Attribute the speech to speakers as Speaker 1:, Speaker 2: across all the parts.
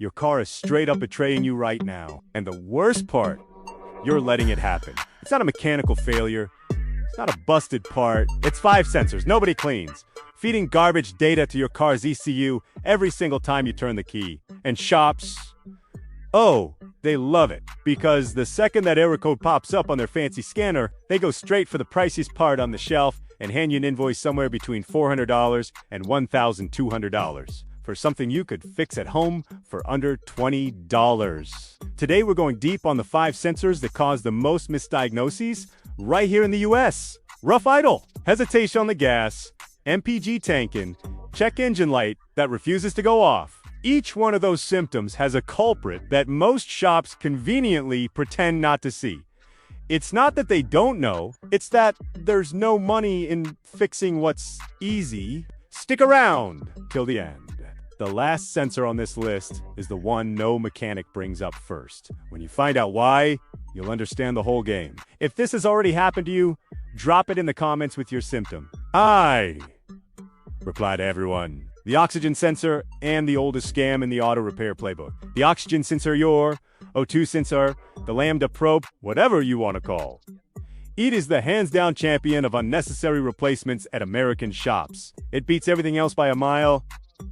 Speaker 1: Your car is straight up betraying you right now. And the worst part, you're letting it happen. It's not a mechanical failure. It's not a busted part. It's 5 sensors nobody cleans, feeding garbage data to your car's ECU every single time you turn the key. And shops, oh, they love it, because the second that error code pops up on their fancy scanner, they go straight for the priciest part on the shelf and hand you an invoice somewhere between $400 and $1,200 for something you could fix at home for under $20. Today we're going deep on the 5 sensors that cause the most misdiagnoses right here in the US. Rough idle, hesitation on the gas, MPG tanking, check engine light that refuses to go off. Each one of those symptoms has a culprit that most shops conveniently pretend not to see. It's not that they don't know, it's that there's no money in fixing what's easy. Stick around till the end. The last sensor on this list is the one no mechanic brings up first. When you find out why, you'll understand the whole game. If this has already happened to you, drop it in the comments with your symptom. I reply to everyone. The oxygen sensor and the oldest scam in the auto repair playbook. The oxygen sensor, your O2 sensor, the Lambda probe, whatever you want to call. It is the hands-down champion of unnecessary replacements at American shops. It beats everything else by a mile.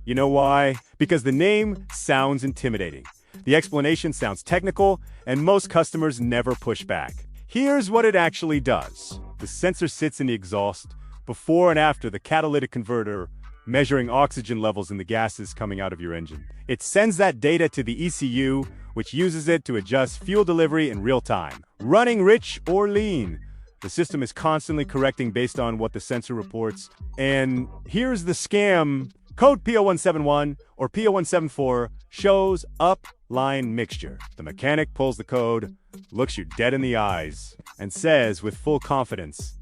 Speaker 1: You know why? Because the name sounds intimidating. The explanation sounds technical, and most customers never push back. Here's what it actually does. The sensor sits in the exhaust before and after the catalytic converter, measuring oxygen levels in the gases coming out of your engine. It sends that data to the ECU, which uses it to adjust fuel delivery in real time. Running rich or lean, the system is constantly correcting based on what the sensor reports. And here's the scam. Code P0171 or P0174 shows up line mixture. The mechanic pulls the code, looks you dead in the eyes, and says with full confidence,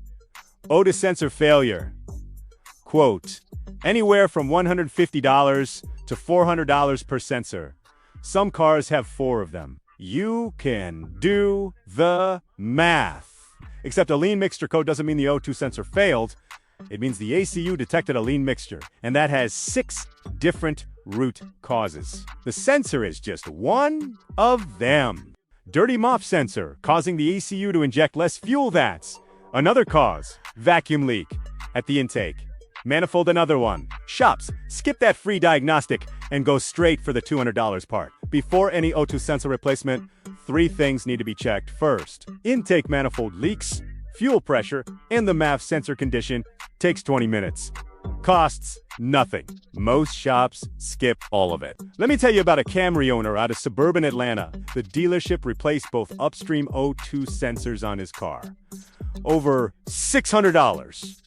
Speaker 1: O2 sensor failure. Quote, anywhere from $150 to $400 per sensor. Some cars have 4 of them. You can do the math. Except a lean mixture code doesn't mean the O2 sensor failed. It means the ACU detected a lean mixture, and that has 6 different root causes. The sensor is just one of them. Dirty mop sensor, causing the ECU to inject less fuel. That's another cause. Vacuum leak at the intake. Manifold, another one. Shops, skip that free diagnostic and go straight for the $200 part. Before any O2 sensor replacement, 3 things need to be checked. First, intake manifold leaks, fuel pressure, and the MAF sensor condition. Takes 20 minutes. Costs nothing. Most shops skip all of it. Let me tell you about a Camry owner out of suburban Atlanta. The dealership replaced both upstream O2 sensors on his car. Over $600.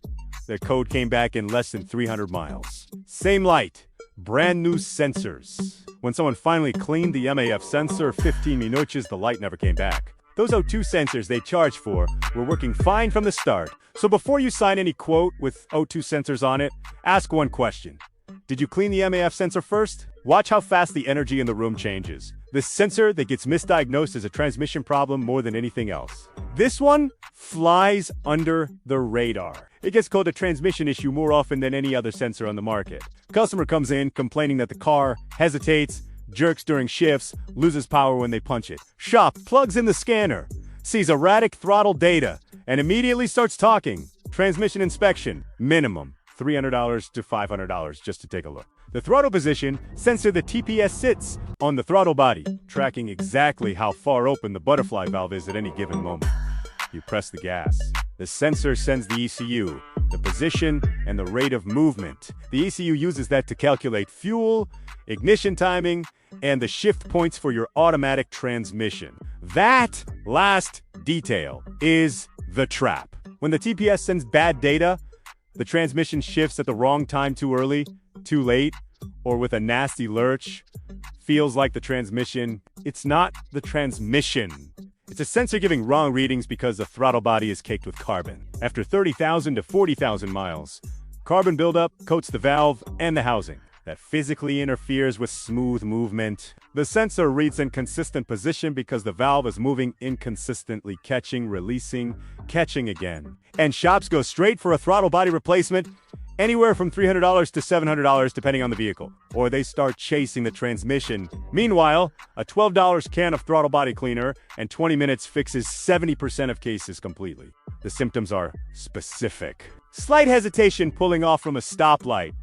Speaker 1: The code came back in less than 300 miles. Same light, brand new sensors. When someone finally cleaned the MAF sensor, 15 minutes, the light never came back. Those O2 sensors they charged for were working fine from the start. So before you sign any quote with O2 sensors on it, ask one question. Did you clean the MAF sensor first? Watch how fast the energy in the room changes. The sensor that gets misdiagnosed as a transmission problem more than anything else. This one flies under the radar. It gets called a transmission issue more often than any other sensor on the market. Customer comes in complaining that the car hesitates, jerks during shifts, loses power when they punch it. Shop plugs in the scanner, sees erratic throttle data, and immediately starts talking. Transmission inspection, minimum $300 to $500 just to take a look. The throttle position sensor, the TPS, sits on the throttle body, tracking exactly how far open the butterfly valve is at any given moment. You press the gas. The sensor sends the ECU, the position, and the rate of movement. The ECU uses that to calculate fuel, ignition timing, and the shift points for your automatic transmission. That last detail is the trap. When the TPS sends bad data, the transmission shifts at the wrong time, too early, too late, or with a nasty lurch. Feels like the transmission. It's not the transmission. It's a sensor giving wrong readings because the throttle body is caked with carbon. After 30,000 to 40,000 miles, carbon buildup coats the valve and the housing. That physically interferes with smooth movement. The sensor reads inconsistent position because the valve is moving inconsistently, catching, releasing, catching again. And shops go straight for a throttle body replacement anywhere from $300 to $700 depending on the vehicle. Or they start chasing the transmission. Meanwhile, a $12 can of throttle body cleaner and 20 minutes fixes 70% of cases completely. The symptoms are specific. Slight hesitation pulling off from a stoplight.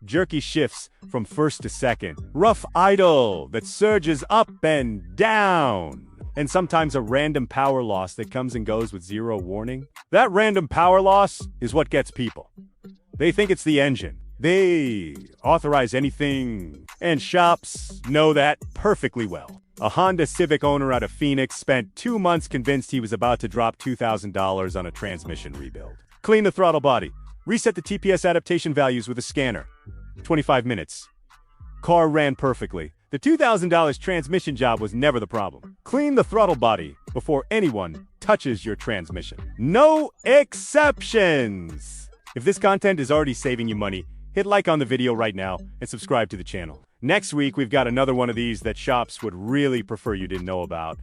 Speaker 1: Jerky shifts from first to second. Rough idle that surges up and down. And sometimes a random power loss that comes and goes with zero warning. That random power loss is what gets people. They think it's the engine. They authorize anything. And shops know that perfectly well. A Honda Civic owner out of Phoenix spent 2 months convinced he was about to drop $2,000 on a transmission rebuild. Clean the throttle body. Reset the TPS adaptation values with a scanner. 25 minutes. Car ran perfectly. The $2,000 transmission job was never the problem. Clean the throttle body before anyone touches your transmission. No exceptions! If this content is already saving you money, hit like on the video right now and subscribe to the channel. Next week, we've got another one of these that shops would really prefer you didn't know about.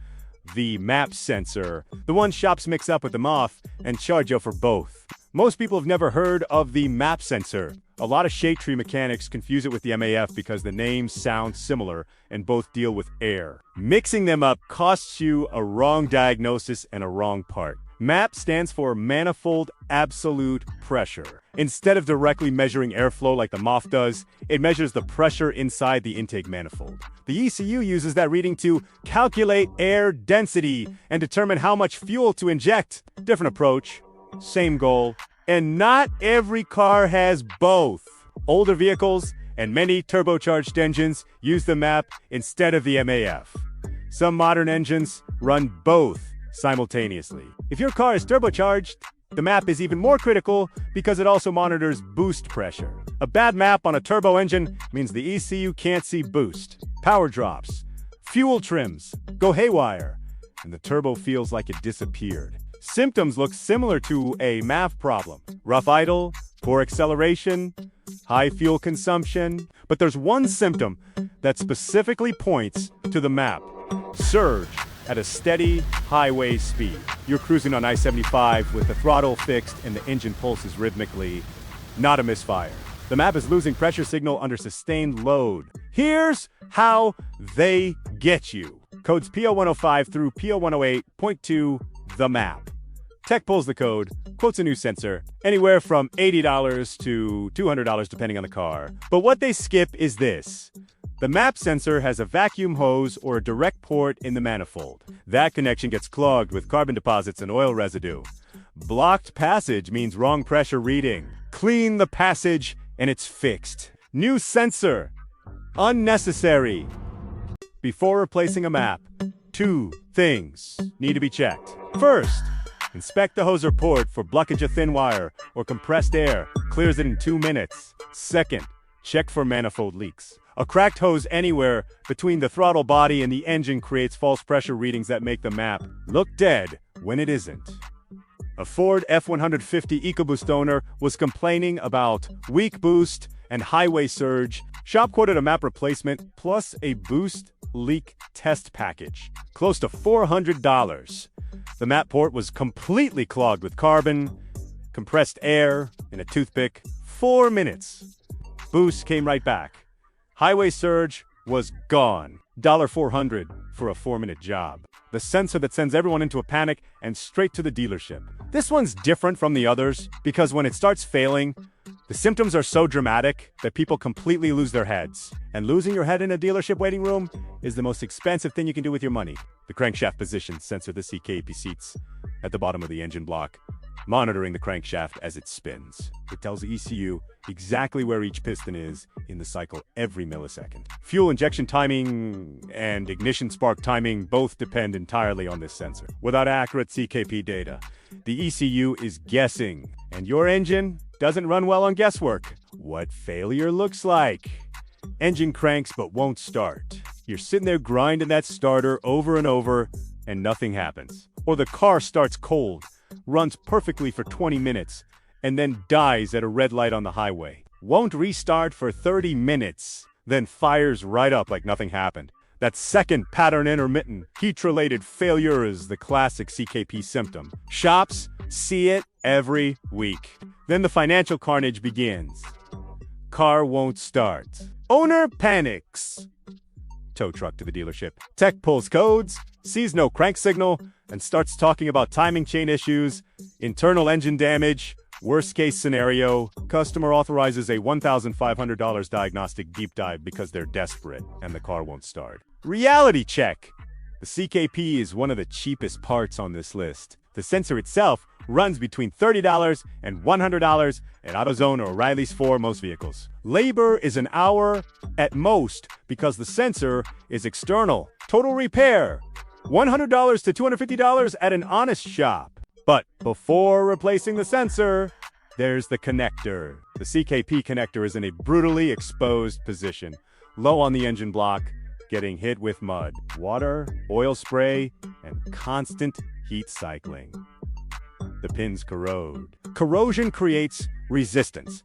Speaker 1: The map sensor. The one shops mix up with the MOF and charge you for both. Most people have never heard of the map sensor. A lot of shade tree mechanics confuse it with the MAF because the names sound similar and both deal with air. Mixing them up costs you a wrong diagnosis and a wrong part. MAP stands for Manifold Absolute Pressure. Instead of directly measuring airflow like the MOF does, it measures the pressure inside the intake manifold. The ECU uses that reading to calculate air density and determine how much fuel to inject. Different approach, same goal, and not every car has both. Older vehicles and many turbocharged engines use the MAP instead of the MAF. Some modern engines run both simultaneously. If your car is turbocharged, the MAP is even more critical because it also monitors boost pressure. A bad MAP on a turbo engine means the ECU can't see boost. Power drops, fuel trims go haywire, and the turbo feels like it disappeared. Symptoms look similar to a MAF problem. Rough idle, poor acceleration, high fuel consumption. But there's one symptom that specifically points to the MAP. Surge at a steady highway speed. You're cruising on I-75 with the throttle fixed and the engine pulses rhythmically. Not a misfire. The MAP is losing pressure signal under sustained load. Here's how they get you. Codes P0105 through P0108 point to the MAP. Tech pulls the code, quotes a new sensor, anywhere from $80 to $200 depending on the car. But what they skip is this. The MAP sensor has a vacuum hose or a direct port in the manifold. That connection gets clogged with carbon deposits and oil residue. Blocked passage means wrong pressure reading. Clean the passage and it's fixed. New sensor. Unnecessary. Before replacing a MAP, 2 things need to be checked. First, inspect the hose or port for blockage of thin wire or compressed air. Clears it in 2 minutes. Second, check for manifold leaks. A cracked hose anywhere between the throttle body and the engine creates false pressure readings that make the MAP look dead when it isn't. A Ford F-150 EcoBoost owner was complaining about weak boost and highway surge. Shop quoted a MAP replacement plus a boost leak test package, close to $400. The MAP port was completely clogged with carbon, compressed air, and a toothpick. 4 minutes. Boost came right back. Highway surge was gone. $400 for a 4-minute job. The sensor that sends everyone into a panic and straight to the dealership. This one's different from the others because when it starts failing, the symptoms are so dramatic that people completely lose their heads. And losing your head in a dealership waiting room is the most expensive thing you can do with your money. The crankshaft position sensor the CKP seats at the bottom of the engine block, monitoring the crankshaft as it spins. It tells the ECU exactly where each piston is in the cycle every millisecond. Fuel injection timing and ignition spark timing both depend entirely on this sensor. Without accurate CKP data, the ECU is guessing, and your engine doesn't run well on guesswork. What failure looks like. Engine cranks but won't start. You're sitting there grinding that starter over and over, and nothing happens. Or the car starts cold, runs perfectly for 20 minutes, and then dies at a red light on the highway. Won't restart for 30 minutes, then fires right up like nothing happened. That second pattern intermittent, heat-related failure is the classic CKP symptom. Shops See it every week. Then the financial carnage begins. Car won't start. Owner panics. Tow truck to the dealership. Tech pulls codes, sees no crank signal, and starts talking about timing chain issues, internal engine damage. Worst case scenario, customer authorizes a $1,500 diagnostic deep dive because they're desperate and the car won't start. Reality check. The CKP is one of the cheapest parts on this list. The sensor itself runs between $30 and $100 at AutoZone or O'Reilly's for most vehicles. Labor is an hour at most because the sensor is external. Total repair, $100 to $250 at an honest shop. But before replacing the sensor, there's the connector. The CKP connector is in a brutally exposed position, low on the engine block, getting hit with mud, water, oil spray, and constant heat cycling. The pins corrode. Corrosion creates resistance.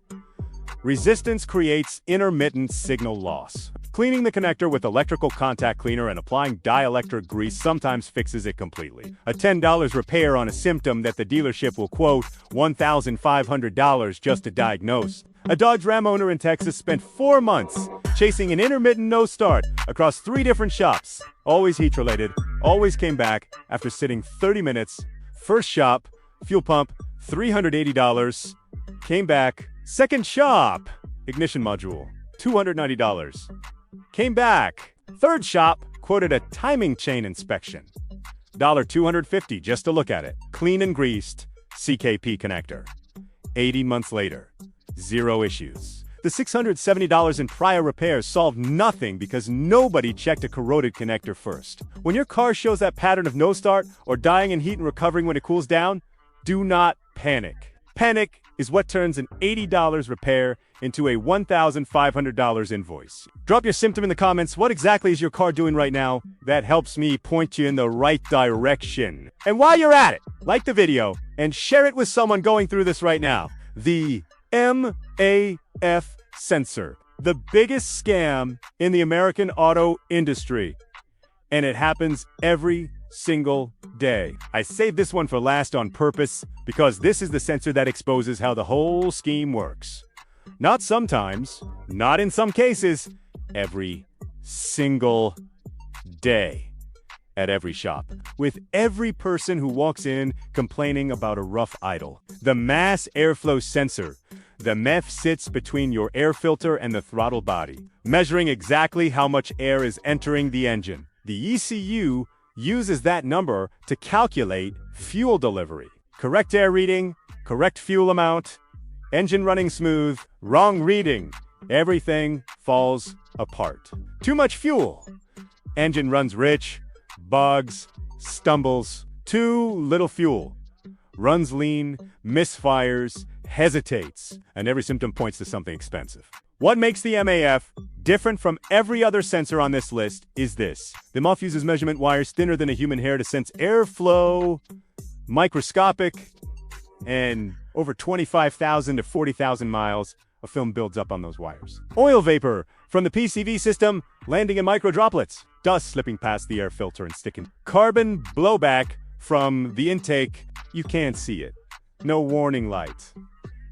Speaker 1: Resistance creates intermittent signal loss. Cleaning the connector with electrical contact cleaner and applying dielectric grease sometimes fixes it completely. A $10 repair on a symptom that the dealership will quote $1,500 just to diagnose. A Dodge Ram owner in Texas spent 4 months chasing an intermittent no start across 3 different shops. Always heat related, always came back after sitting 30 minutes. First shop, fuel pump, $380. Came back. Second shop, ignition module, $290. Came back. Third shop quoted a timing chain inspection. $250 just to look at it. Clean and greased CKP connector. 80 months later, 0 issues. The $670 in prior repairs solved nothing because nobody checked a corroded connector first. When your car shows that pattern of no start or dying in heat and recovering when it cools down, do not panic. Panic is what turns an $80 repair into a $1,500 invoice. Drop your symptom in the comments. What exactly is your car doing right now? That helps me point you in the right direction. And while you're at it, like the video and share it with someone going through this right now. The MAF sensor, the biggest scam in the American auto industry. And it happens every single day. I saved this one for last on purpose because this is the sensor that exposes how the whole scheme works. Not sometimes, not in some cases, every single day at every shop, with every person who walks in complaining about a rough idle. The mass airflow sensor, the MEF, sits between your air filter and the throttle body, measuring exactly how much air is entering the engine. The ECU uses that number to calculate fuel delivery. Correct air reading, correct fuel amount, engine running smooth, wrong reading, everything falls apart. Too much fuel, engine runs rich, bugs, stumbles. Too little fuel, runs lean, misfires, hesitates, and every symptom points to something expensive. What makes the MAF different from every other sensor on this list is this. The MAF uses measurement wires thinner than a human hair to sense airflow, microscopic, and over 25,000 to 40,000 miles of film builds up on those wires. Oil vapor from the PCV system landing in micro droplets, dust slipping past the air filter and sticking. Carbon blowback from the intake, you can't see it. No warning light,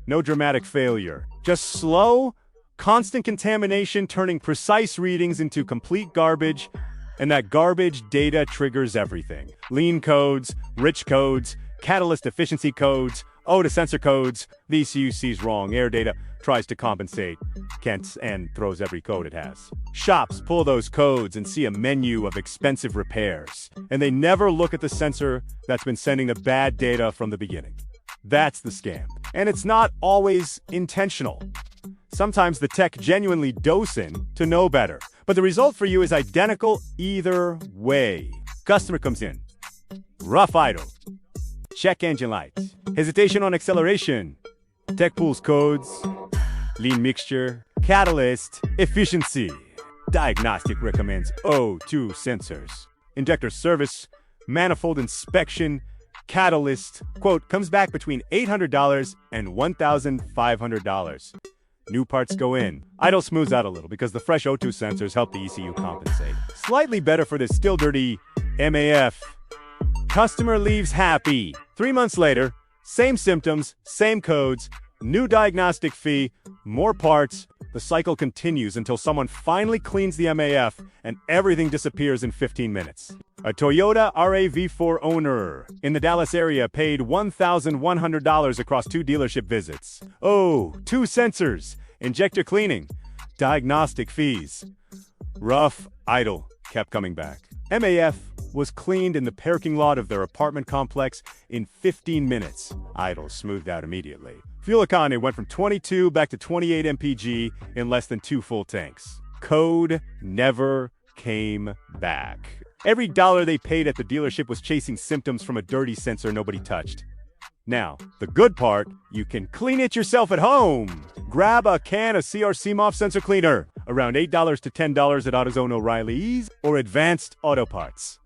Speaker 1: no dramatic failure, just slow, constant contamination turning precise readings into complete garbage, and that garbage data triggers everything. Lean codes, rich codes, catalyst efficiency codes, to sensor codes. The ECU sees wrong air data, tries to compensate, can't, and throws every code it has. Shops pull those codes and see a menu of expensive repairs, and they never look at the sensor that's been sending the bad data from the beginning. That's the scam. And it's not always intentional. Sometimes the tech genuinely dose in to know better, but the result for you is identical either way. Customer comes in, rough idle, check engine lights, hesitation on acceleration, tech pulls codes, lean mixture, catalyst, efficiency. Diagnostic recommends O2 sensors. Injector service, manifold inspection, catalyst, quote, comes back between $800 and $1,500. New parts go in. Idle smooths out a little because the fresh O2 sensors help the ECU compensate. Slightly better for this still dirty MAF. Customer leaves happy. 3 months later, Same symptoms, same codes, new diagnostic fee, more parts. The cycle continues until someone finally cleans the MAF and everything disappears in 15 minutes. A Toyota RAV4 owner in the Dallas area paid $1,100 across 2 dealership visits. Oh, 2 sensors, injector cleaning, diagnostic fees. Rough idle kept coming back. MAF was cleaned in the parking lot of their apartment complex in 15 minutes. Idle smoothed out immediately. Fuel economy went from 22 back to 28 mpg in less than 2 full tanks. Code never came back. Every dollar they paid at the dealership was chasing symptoms from a dirty sensor nobody touched. Now, the good part, you can clean it yourself at home. Grab a can of CRC MOF sensor cleaner, around $8 to $10 at AutoZone O'Reilly's or Advanced Auto Parts.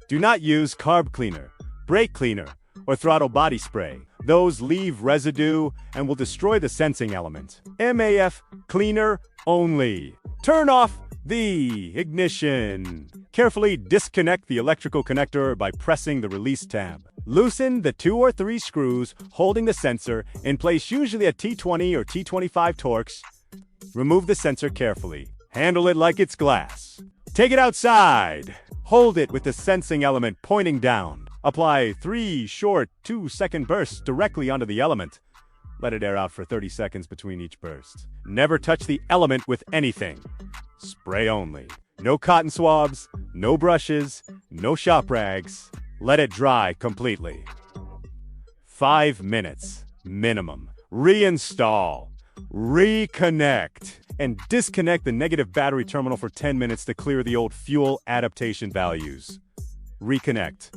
Speaker 1: Do not use carb cleaner, brake cleaner, or throttle body spray. Those leave residue and will destroy the sensing element. MAF cleaner only. Turn off the ignition. Carefully disconnect the electrical connector by pressing the release tab. Loosen the 2 or 3 screws holding the sensor in place, usually at T20 or T25 torques. Remove the sensor carefully. Handle it like it's glass. Take it outside. Hold it with the sensing element pointing down. Apply 3 short 2-second bursts directly onto the element. Let it air out for 30 seconds between each burst. Never touch the element with anything. Spray only. No cotton swabs, no brushes, no shop rags. Let it dry completely. 5 minutes minimum. Reinstall. Reconnect. And disconnect the negative battery terminal for 10 minutes to clear the old fuel adaptation values. Reconnect.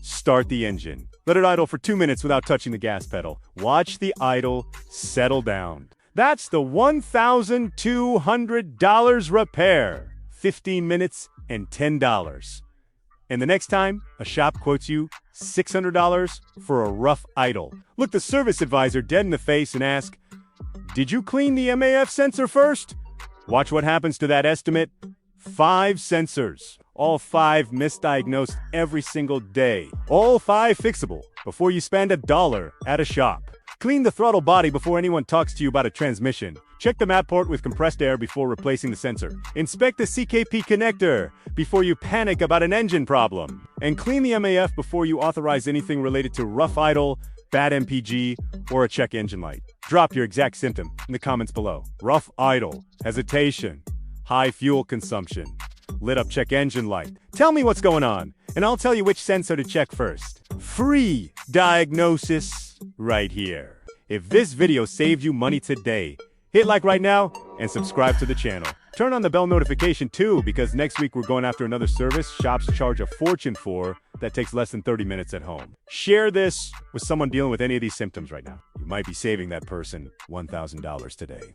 Speaker 1: Start the engine. Let it idle for 2 minutes without touching the gas pedal. Watch the idle settle down. That's the $1,200 repair. 15 minutes and $10. And the next time a shop quotes you $600 for a rough idle, look the service advisor dead in the face and ask, "Did you clean the MAF sensor first?" Watch what happens to that estimate. 5 sensors. All 5 misdiagnosed every single day. All 5 fixable before you spend $1 at a shop. Clean the throttle body before anyone talks to you about a transmission. Check the mat port with compressed air before replacing the sensor. Inspect the CKP connector before you panic about an engine problem. And clean the MAF before you authorize anything related to rough idle, bad MPG, or a check engine light. Drop your exact symptom in the comments below. Rough idle, hesitation, high fuel consumption, lit up check engine light. Tell me what's going on, and I'll tell you which sensor to check first. Free diagnosis right here. If this video saved you money today, hit like right now and subscribe to the channel. Turn on the bell notification too, because next week we're going after another service shops charge a fortune for that takes less than 30 minutes at home. Share this with someone dealing with any of these symptoms right now. You might be saving that person $1,000 today.